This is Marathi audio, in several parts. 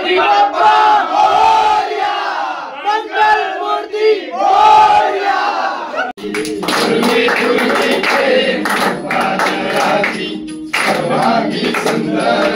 गणपती बाप्पा मोरया, मंगल मूर्ती मोरया। सर्वांगी सुंदर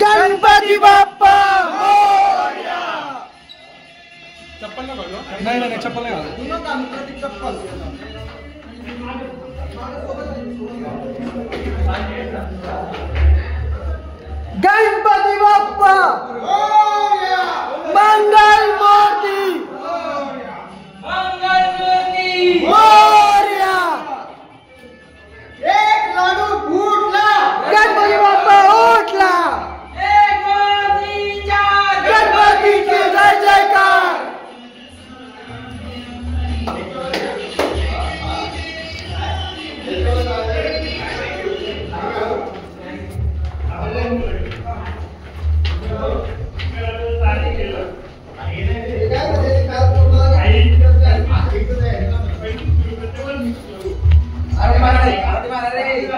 गणपती बाप्पा मोरया। चप्पल नाही चप्पल नाही चप्पल गणपती बाप्पा मोरया, मंगल मूर्ती मोरया। एक लाडू फुटला, गणपती बाप्पा उठला, गणपतीचे जय जयकार।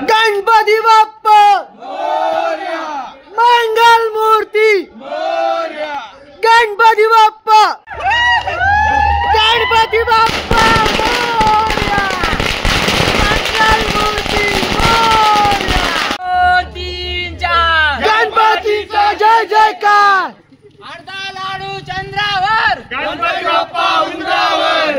गणपती बाप्पा मोरया, मंगल मूर्ती मोरया। गणपती बाप्पा, गणपती बाप्पा मोरया, मंगल मूर्ती मोरया। गणपतीचा जय जयकार। अर्धा लाडू चंद्रावर, गणपती बाप्पा उंचावर।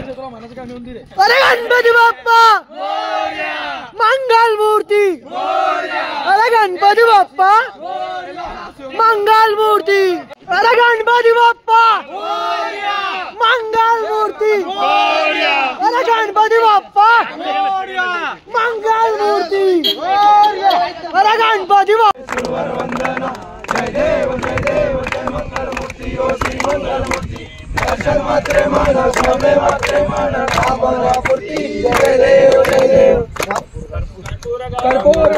अरे गणपती बाप्पा मोरया, मंगल मूर्ती मोरया। अरे गणपती बाप्पा मंगल मूर्ती। अरे गणपती बाप्पा मोरया, मंगल मूर्ती मोरया। अरे गणपती बाप्पा मोरया, मंगल मूर्ती मोरया। अरे गणपती बाप्पा वंदना। जय देव जय मंगल मूर्ती ओ श्री मंगल मूर्ती। दर्शन मात्रे मन स्वामी मात्रे मन कामना पूर्ती। जय देव कर्पूर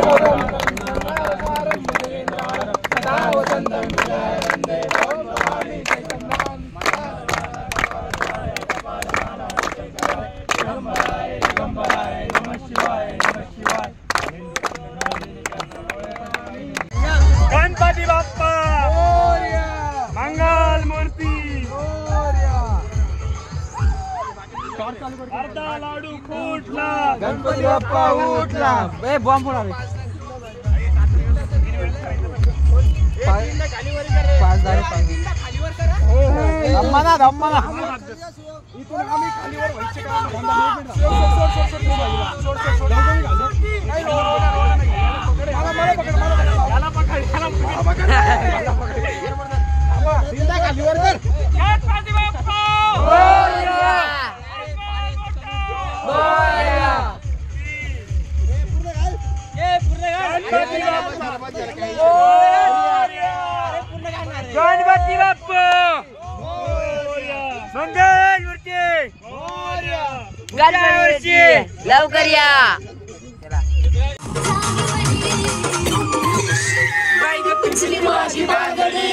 सदा वसंतम वंदे भवानी चैतन्यम। नमः शिवाय नमः शिवाय। गणपती बाप्पा मोरया, मंगल मूर्ती मोरया। अर्धा लाडू फुटला, गणपती बाप्पा उठला। बॉम्ब फोडावे। धम्माना इथून आम्ही खालीवर व्हायचे का? गणपती बाप्पा मंगल मूर्ती गणपती लवकर या। माझी बांधणी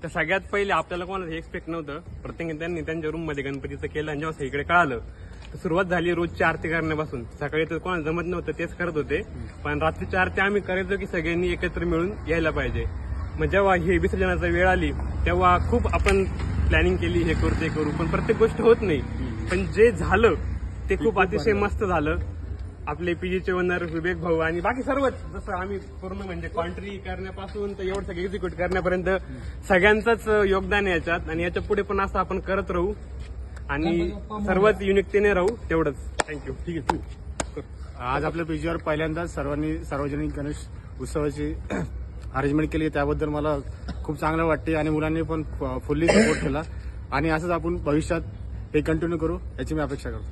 तर सगळ्यात पहिले आपल्याला कोणाला एक्सपेक्ट नव्हतं. प्रत्येक त्यांनी त्यांच्या रूम मध्ये गणपतीचं केलं आणि जेव्हा इकडे कळालं तर सुरुवात झाली रोजची आरती करण्यापासून. सकाळी तर कोणाला जमत नव्हतं तेच करत होते, पण रात्रीची आरती आम्ही करायचो की सगळ्यांनी एकत्र मिळून यायला पाहिजे. मग जेव्हा हे विसर्जनाचा वेळ आली तेव्हा खूप आपण प्लॅनिंग केली, हे करू ते करू, पण प्रत्येक गोष्ट होत नाही. पण जे झालं ते खूप अतिशय मस्त झालं. आपले पीजीचे ओनर विवेक भाऊ आणि बाकी सर्वच, जसं आम्ही पूर्ण म्हणजे कॉन्ट्री करण्यापासून तर एवढं सगळं एक्झिक्यूट करण्यापर्यंत सगळ्यांचंच योगदान आहे याच्यात. आणि याच्या पुढे पण असं आपण करत राहू. आणि सर्वात युनिकतेने राहू तेवढंच. थँक्यू. ठीक आहे. आज आपल्या पेजीवर पहिल्यांदाच सर्वांनी सार्वजनिक गणेश उत्सवाची अरेंजमेंट केली, त्याबद्दल मला खूप चांगलं वाटते आणि मुलांनी पण फुल्ली सपोर्ट केला आणि असंच आपण भविष्यात हे कंटिन्यू करू याची मी अपेक्षा करतो.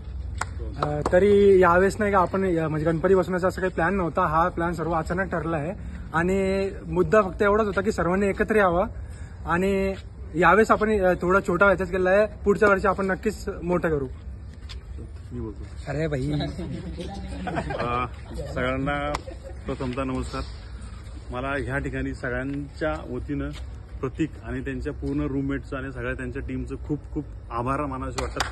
तरी यावेळेस नाही का आपण म्हणजे गणपती बसवण्याचा असं काही प्लॅन नव्हता. हा प्लॅन सर्व अचानक ठरला आहे आणि मुद्दा फक्त एवढाच होता की सर्वांनी एकत्र यावं आणि यावेळेस आपण थोडा छोटा व्हायचाच केला आहे. पुढच्या वर्षी आपण नक्कीच मोठं करू. मी बोलतो. अरे भाई सगळ्यांना प्रथमतः नमस्कार. मला ह्या ठिकाणी सगळ्यांच्या वतीनं प्रतीक आणि त्यांच्या पूर्ण रूममेटचं आणि सगळ्या त्यांच्या टीमचं खूप खूप आभार मानावेसे वाटतात.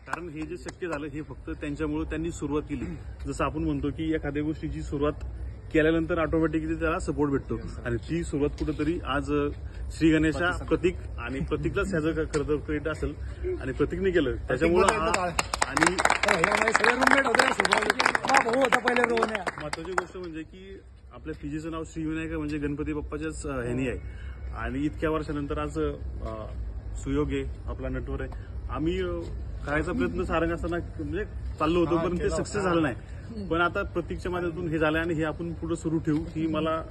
कारण हे जे शक्य झालं हे फक्त त्यांच्यामुळे त्यांनी सुरुवात केली. जसं आपण म्हणतो की एखाद्या गोष्टीची सुरुवात केल्यानंतर ऑटोमॅटिकली त्याला सपोर्ट भेटतो आणि ती सुरुवात कुठेतरी आज श्री गणेशा प्रतीक आणि प्रतीकलाच ह्याचं खरं क्रेडिट असेल आणि प्रतीकने केलं त्याच्यामुळे. आणि महत्वाची गोष्ट म्हणजे की आपल्या पीजीचं नाव श्री विनायक म्हणजे गणपती बाप्पाच्याच ह्यानी आहे आणि इतक्या वर्षानंतर आज सुयोग आहे, आपला नटवर आहे. आम्ही करायचा प्रयत्न सारंग असताना म्हणजे चाललो होतो पण ते सक्सेस झालं नाही. पण आता प्रतीकच्या माध्यमातून हे झालं आणि हे आपण पुढे सुरू ठेवू ही मला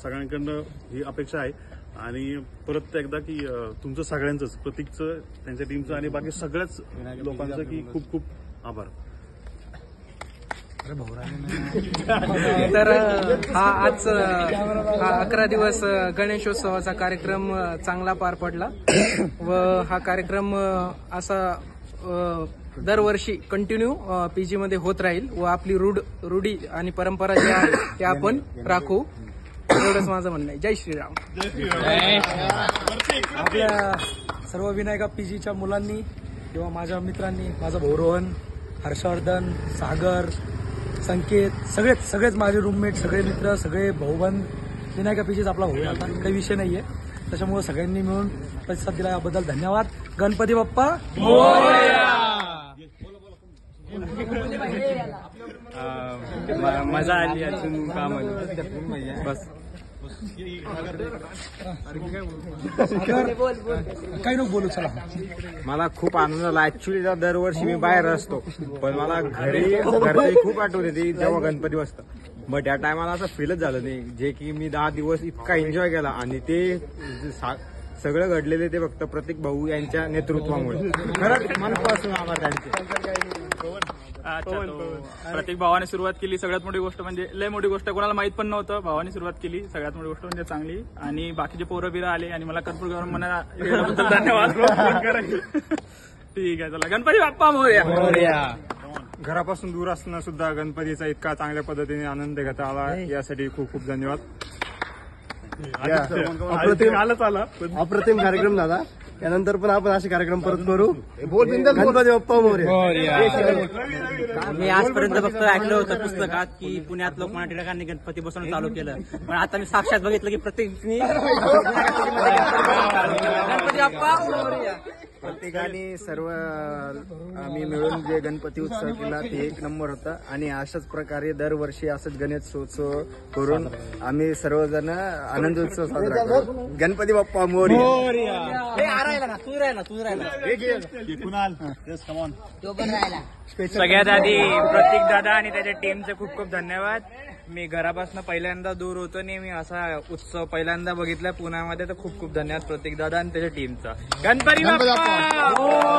सगळ्यांकडनं ही अपेक्षा आहे. आणि परत एकदा की तुमचं सगळ्यांचंच प्रतीकचं त्यांच्या टीमचं आणि बाकी सगळ्याच लोकांचं की खूप खूप आभार. तर हा 11 दिवस गणेशोत्सवाचा कार्यक्रम चांगला पार पडला व हा कार्यक्रम असा दरवर्षी कंटिन्यू पीजी मध्ये होत राहील व आपली रूढी आणि परंपरा जी आहे ते आपण राखू एवढंच माझं म्हणणं आहे. जय श्रीराम. आपल्या सर्व विनायका पीजीच्या मुलांनी किंवा माझ्या मित्रांनी, माझा भाऊ रोहन, हर्षवर्धन, सागर, संकेत, सगळेच माझे रूममेट, सगळे मित्र, सगळे भाऊबंद विनायका पीजीच आपला भाऊ आता काही विषय नाहीये. त्याच्यामुळे सगळ्यांनी मिळून प्रतिसाद दिला याबद्दल धन्यवाद. गणपती बाप्पा मजा आली अजून काम बस. काही नको बोलू. चला, मला खूप आनंद झाला. ऍक्च्युली दरवर्षी मी बाहेर असतो पण मला घरची खूप आठवण येते जेव्हा गणपती बसतात. बट या टायमाला असं फीलच झालं नाही जे की मी 10 दिवस इतका एन्जॉय केला आणि ते सगळं घडलेले ते फक्त प्रतीक भाऊ यांच्या नेतृत्वामुळे. खरंच मनापासून आभार त्यांचे. प्रतीक भावाने सुरुवात केली. सगळ्यात मोठी गोष्ट म्हणजे लय मोठी गोष्ट कोणाला माहित पण नव्हतं, भावाने सुरुवात केली. सगळ्यात मोठी गोष्ट म्हणजे चांगली. आणि बाकीचे पोरं बिरं आले आणि मला कर्पूर करून म्हणा धन्यवाद. ठीक आहे, चला गणपती बाप्पा मोरया. घरापासून दूर असताना सुद्धा गणपतीचा इतका चांगल्या पद्धतीने आनंद घेता आला यासाठी खूप खूप धन्यवाद. अप्रतिम कार्यक्रम झाला. त्यानंतर पण आपण असे कार्यक्रम परत करू. गणपती बाप्पा मोरया. मी आजपर्यंत फक्त ऐकलं होतं पुस्तकात की पुण्यात लोकमान्य टिळकांनी गणपती बसवणं चालू केलं, पण आता मी साक्षात बघितलं की प्रत्येक गणपती बाप्पा मोरया. प्रत्येकाने सर्व आम्ही मिळून जे गणपती उत्सव केला ते एक नंबर होता आणि अशाच प्रकारे दरवर्षी असंच गणेशोत्सव करून आम्ही सर्वजण आनंद उत्सव साजरा करू. गणपती बाप्पा मोरया. सगळ्यात आधी प्रतीक दादा आणि त्याच्या टीमचे खूप खूप धन्यवाद. मी घरापासून पहिल्यांदा दूर होतो नेहमी असा उत्सव पहिल्यांदा बघितला पुण्यामध्ये, तर खूप खूप धन्यवाद प्रतीक दादा आणि त्याच्या टीमचा. गणपती बाप्पा